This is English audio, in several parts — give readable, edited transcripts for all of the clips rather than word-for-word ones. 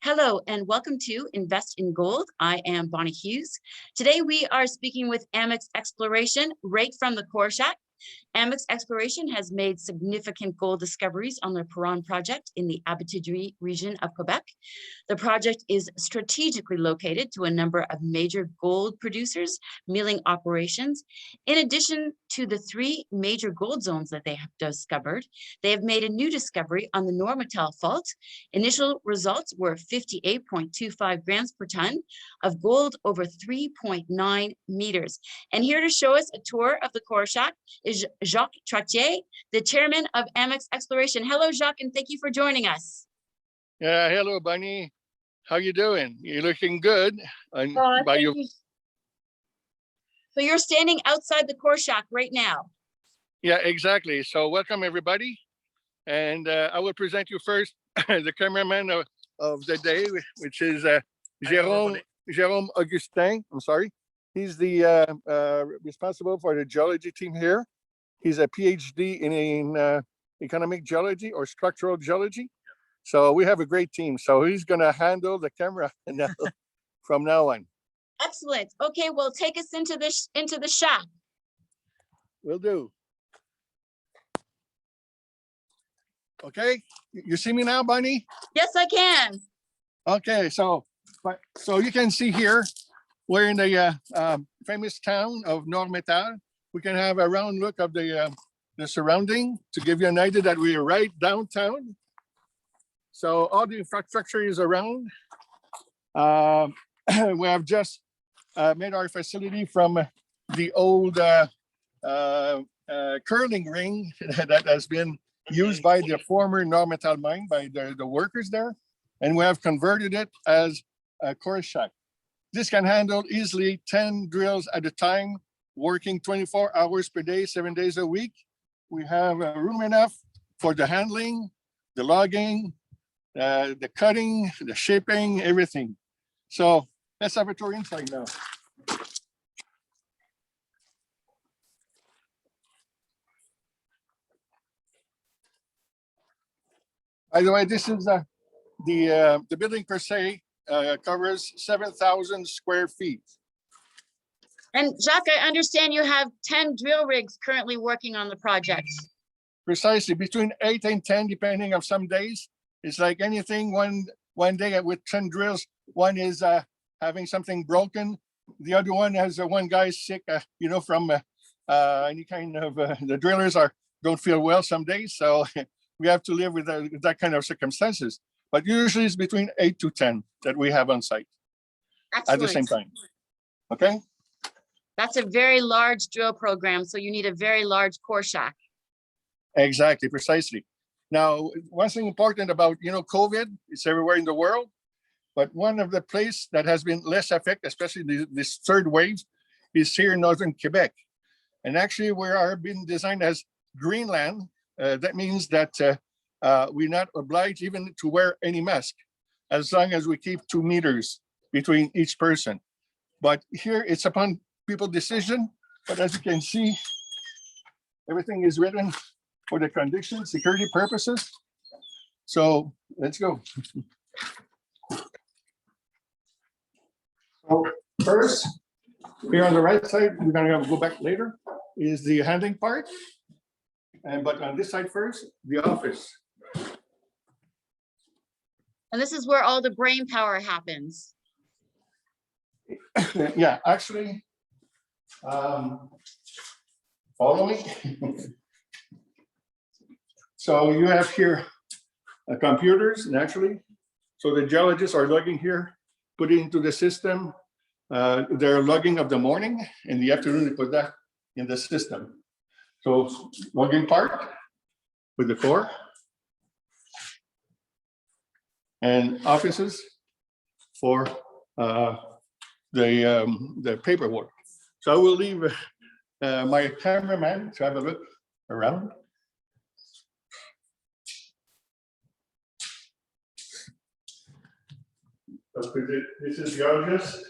Hello and welcome to Invest in Gold. I am Bonnie Hughes. Today we are speaking with Amex Exploration right from the core shack. Amex Exploration has made significant gold discoveries on the Perron Project in the Abitibi region of Quebec. The project is strategically located to a number of major gold producers, milling operations. In addition to the three major gold zones that they have discovered, they have made a new discovery on the Normetal fault. Initial results were 58.25 grams per ton of gold over 3.9 meters. And here to show us a tour of the core shack is Jacques Trottier, the chairman of Amex Exploration. Hello, Jacques, and thank you for joining us. Yeah, hello, Bunny. How you doing? You're looking good. Thank you. So you're standing outside the core shack right now. Yeah, exactly. So welcome, everybody. And I will present you first the cameraman of the day, which is Jérôme Augustin. I'm sorry. He's the responsible for the geology team here. He's a PhD in economic geology or structural geology. So we have a great team. So he's going to handle the camera from now on. Excellent. Okay, well, take us into the shack. Will do. Okay, you see me now, Bunny? Yes, I can. Okay, so you can see here, we're in the famous town of Normetal. We can have a round look of the surrounding to give you an idea that we're right downtown. So all the infrastructure is around. We have just made our facility from the old curling ring that has been used by the former Normetal mine by the workers there. And we have converted it as a core shack. This can handle easily 10 drills at a time, working 24 hours per day, 7 days a week. We have room enough for the handling, the logging, the cutting, the shaping, everything. So let's have a tour inside now. By the way, this is the building per se covers 7,000 square feet. And Jacques, I understand you have 10 drill rigs currently working on the project. Precisely, between 8 and 10, depending on some days. It's like anything. One day with 10 drills, one is having something broken. The other one has one guy sick, from any kind of the drillers don't feel well some days, so we have to live with that kind of circumstances. But usually it's between 8 to 10 that we have on site. Excellent. At the same time. Okay. That's a very large drill program, so you need a very large core shack. Exactly, precisely. Now, one thing important about, COVID, it's everywhere in the world, but one of the places that has been less affected, especially this third wave, is here in northern Quebec. And actually, we are being designed as Greenland. That means that we're not obliged even to wear any mask, as long as we keep 2 meters between each person. But here, it's upon people's decision. But as you can see, everything is written for the conditions, security purposes. So let's go. So first, here on the right side, we're gonna go back later, is the handling part. But on this side first, the office. And this is where all the brain power happens. Yeah, actually, follow me. So you have here computers, naturally. So the geologists are logging here, put it into the system. They're logging of the morning. In the afternoon, they put that in the system. So logging part with the core. And offices for the paperwork. So I will leave my cameraman to have a look around. This is geologist.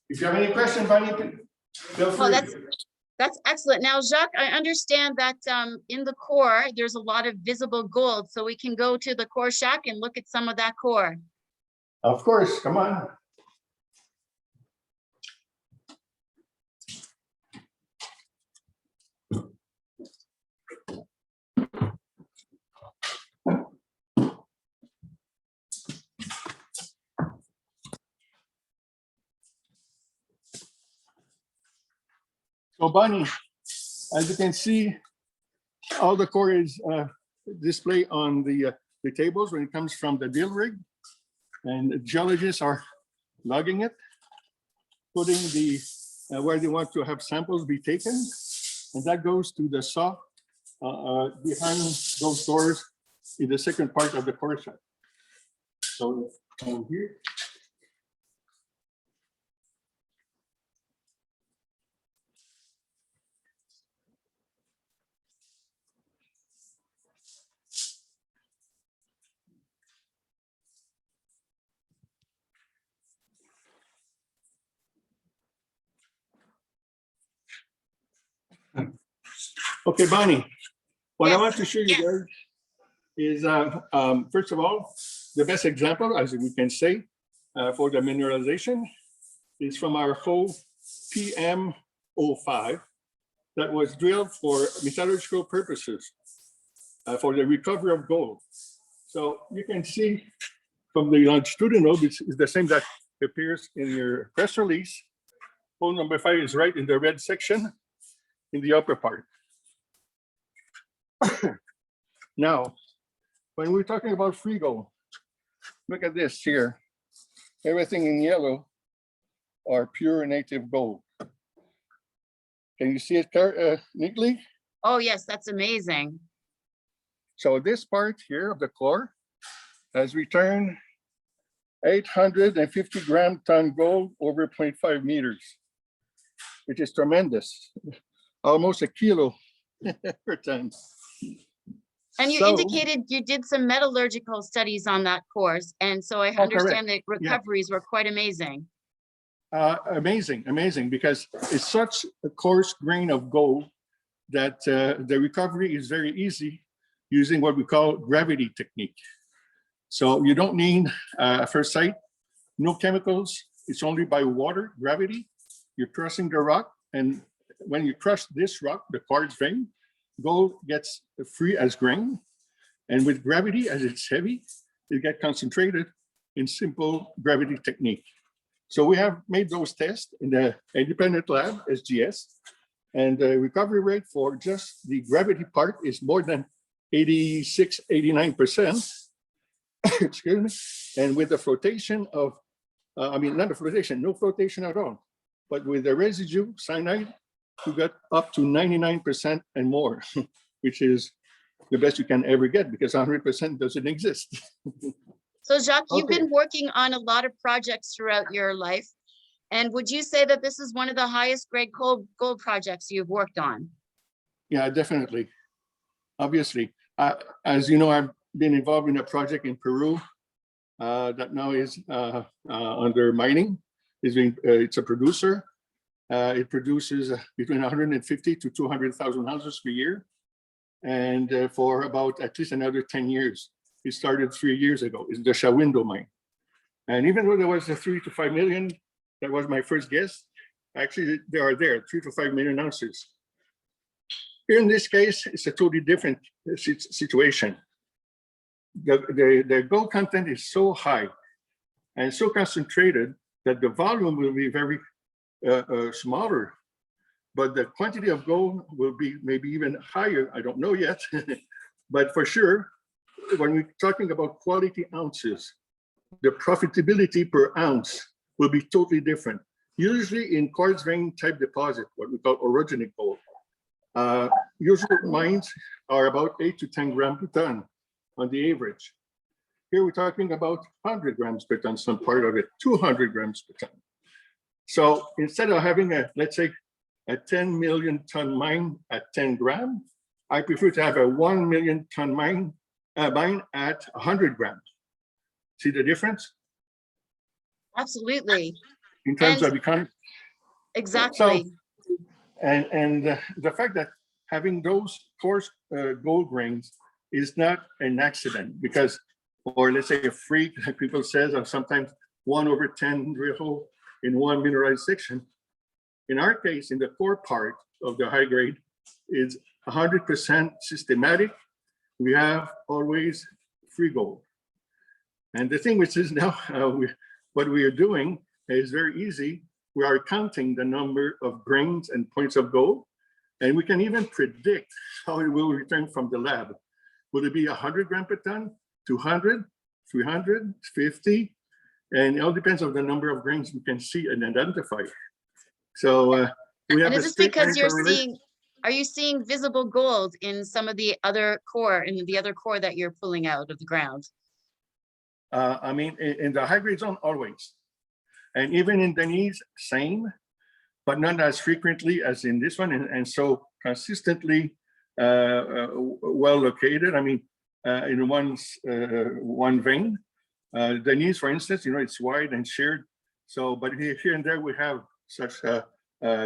If you have any questions, Bunny, feel free. That's excellent. Now, Jacques, I understand that in the core, there's a lot of visible gold. So we can go to the core shack and look at some of that core. Of course, come on. So Bonnie, as you can see, all the core is displayed on the tables when it comes from the drill rig, and the geologists are logging it, putting the where they want to have samples be taken, and that goes to the saw behind those doors in the second part of the core shack. So here. Okay, Bonnie, what I want to show you guys is, first of all, the best example, as we can say, for the mineralization is from our full PM05 that was drilled for metallurgical purposes for the recovery of gold. So you can see from the longitudinal, which is the same that appears in your press release. Hole number 5 is right in the red section in the upper part. Now, when we're talking about free gold, look at this here. Everything in yellow are pure native gold. Can you see it neatly? Oh, yes, that's amazing. So this part here of the core has returned 850 gram ton gold over 0.5 meters, which is tremendous. Almost a kilo per ton. And you indicated you did some metallurgical studies on that course. And so I understand that recoveries were quite amazing. Amazing, because it's such a coarse grain of gold that the recovery is very easy using what we call gravity technique. So you don't need first sight, no chemicals. It's only by water, gravity. You're crushing the rock, and when you crush this rock, the quartz vein, gold gets free as grain. And with gravity, as it's heavy, it gets concentrated in simple gravity technique. So we have made those tests in the independent lab, SGS, and the recovery rate for just the gravity part is more than 86, 89%. Excuse me. And with the flotation of, not the flotation, no flotation at all, but with the residue cyanide, we got up to 99% and more, which is the best you can ever get because 100% doesn't exist. So Jacques, you've been working on a lot of projects throughout your life. And would you say that this is one of the highest grade gold projects you've worked on? Yeah, definitely. Obviously, as you know, I've been involved in a project in Peru that now is under mining. It's a producer. It produces between 150 to 200,000 ounces per year. And for about at least another 10 years. It started 3 years ago. It's the Shawindo mine. And even though there was a 3 to 5 million, that was my first guess. Actually, they are there, 3 to 5 million ounces. Here in this case, it's a totally different situation. The gold content is so high and so concentrated that the volume will be very smaller, but the quantity of gold will be maybe even higher. I don't know yet, but for sure, when we're talking about quality ounces, the profitability per ounce will be totally different. Usually in quartz vein type deposit, what we call orogenic gold, usual mines are about 8 to 10 grams per ton on the average. Here we're talking about 100 grams per ton, some part of it, 200 grams per ton. So instead of having let's say, a 10 million ton mine at 10 grams, I prefer to have a 1 million ton mine at 100 grams. See the difference? Absolutely. In terms of economy. Exactly. And the fact that having those coarse gold grains is not an accident, because, or let's say a freak, like people says, or sometimes 1/10 drill hole in one mineralized section. In our case, in the core part of the high grade, is 100% systematic. We have always free gold. And the thing which is now, what we are doing is very easy. We are counting the number of grains and points of gold, and we can even predict how it will return from the lab. Will it be 100 grams per ton, 200, 300, 50? And it all depends on the number of grains we can see and identify. So we have. And is this because you're seeing? Are you seeing visible gold in some of the other core, that you're pulling out of the ground? I mean, in the high grade zone, always. And even in Denise, same, but not as frequently as in this one. And so consistently well located. I mean, in one vein. Denise, for instance, it's wide and sheared. So, but here and there we have such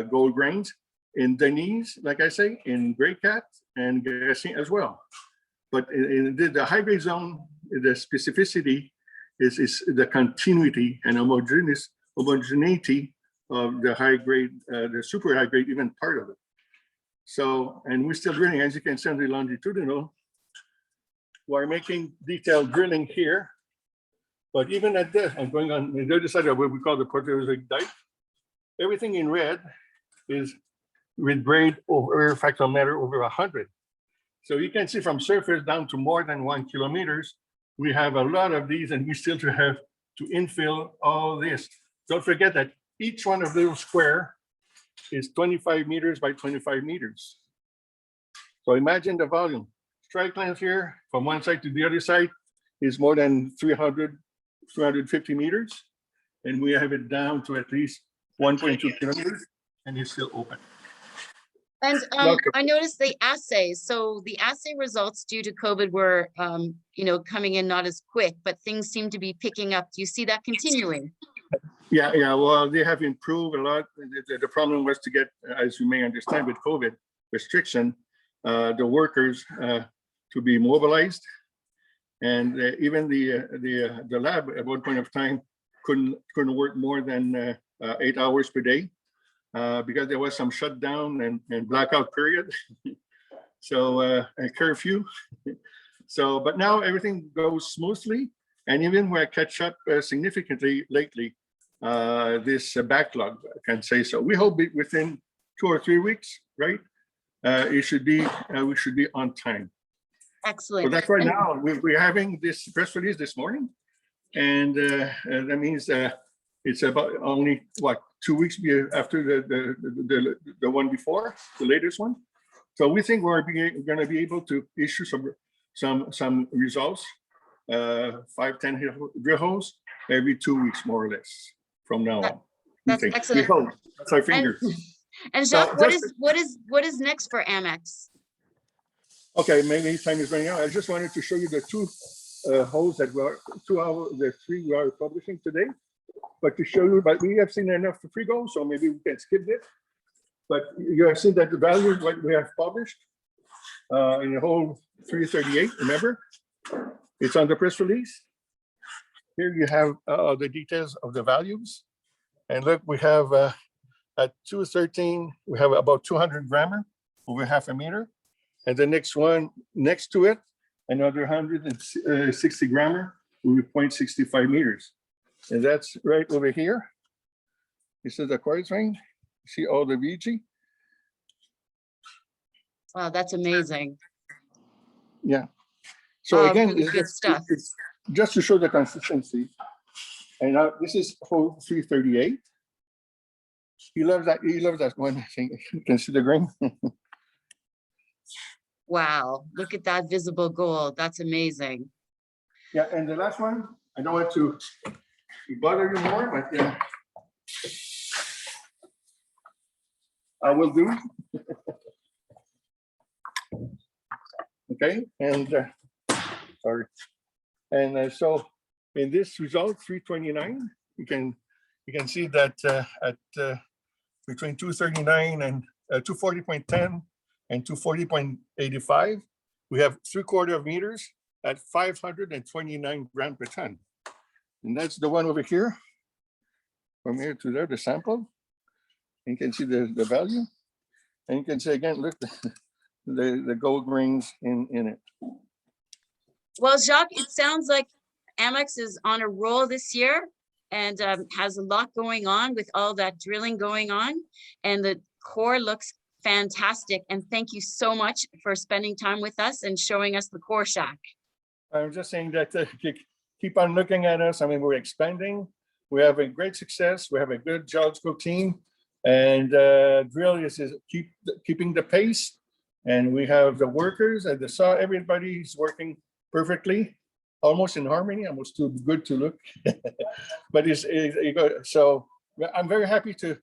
gold grains. In Denise, like I say, in Grey Cat and Gassin as well. But in the high grade zone, the specificity is the continuity and homogeneity of the high grade, the super high grade, even part of it. So, and we're still drilling, as you can see on the longitudinal. We're making detailed drilling here, but even at this, I'm going on the other side of what we call the Proterozoic dike. Everything in red is with grade over fractal matter over 100. So you can see from surface down to more than 1 kilometers, we have a lot of these, and we still have to infill all this. Don't forget that each one of those square is 25 meters by 25 meters. So imagine the volume. Strike length here from one side to the other side is more than 350 meters. And we have it down to at least 1.2 kilometers, and it's still open. And I noticed the assays. So the assay results due to COVID were, coming in not as quick, but things seem to be picking up. Do you see that continuing? Yeah. Well, they have improved a lot. The problem was to get, as you may understand, with COVID restriction, the workers to be mobilized, and even the lab at one point of time couldn't work more than 8 hours per day. Because there was some shutdown and blackout period. So a curfew. So, but now everything goes smoothly, and even where I catch up significantly lately, this backlog, I can say so. We hope within 2 or 3 weeks, right? We should be on time. Excellent. So that's right now. We're having this press release this morning, and that means it's about only 2 weeks after the one before, the latest one. So we think we're going to be able to issue some results, 5-10 drill holes every 2 weeks, more or less, from now on. That's excellent. We hope. That's our fingers. And Jacques, what is next for Amex? Okay, maybe time is running out. I just wanted to show you the two holes that the 3 we are publishing today. But to show you, but we have seen enough for free gold, so maybe we can skip it. But you have seen that the value of what we have published in the whole 338, remember? It's on the press release. Here you have the details of the values. And look, we have at 213, we have about 200 grammer, over half a meter. And the next one next to it, another 160 grammer, over 0.65 meters. And that's right over here. This is the quartz vein. See all the VG? Wow, that's amazing. Yeah. So again, really good stuff. It's just to show the consistency. And now this is hole 338. He loves that one. I think you can see the grain. Wow, look at that visible gold. That's amazing. Yeah, and the last one, I don't want to bother you more, but I will do. Okay, and sorry. And so in this result, 329, you can see that at between 239 and 240.10 and 240.85. We have 3/4 of meters at 529 grams per ton. And that's the one over here. From here to there, the sample. You can see the value. And you can see again, look, the gold rings in it. Well, Jacques, it sounds like Amex is on a roll this year and has a lot going on with all that drilling going on. And the core looks fantastic. And thank you so much for spending time with us and showing us the core shack. I'm just saying that keep on looking at us. I mean, we're expanding. We have a great success. We have a good geological team. And drill is keeping the pace. And we have the workers and everybody's working perfectly, almost in harmony, almost too good to look. But so I'm very happy to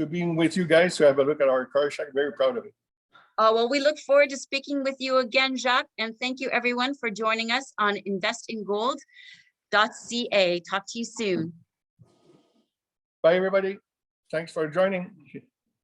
being with you guys to have a look at our car shack. Very proud of it. Well, we look forward to speaking with you again, Jacques. And thank you everyone for joining us on investingold.ca. Talk to you soon. Bye, everybody. Thanks for joining.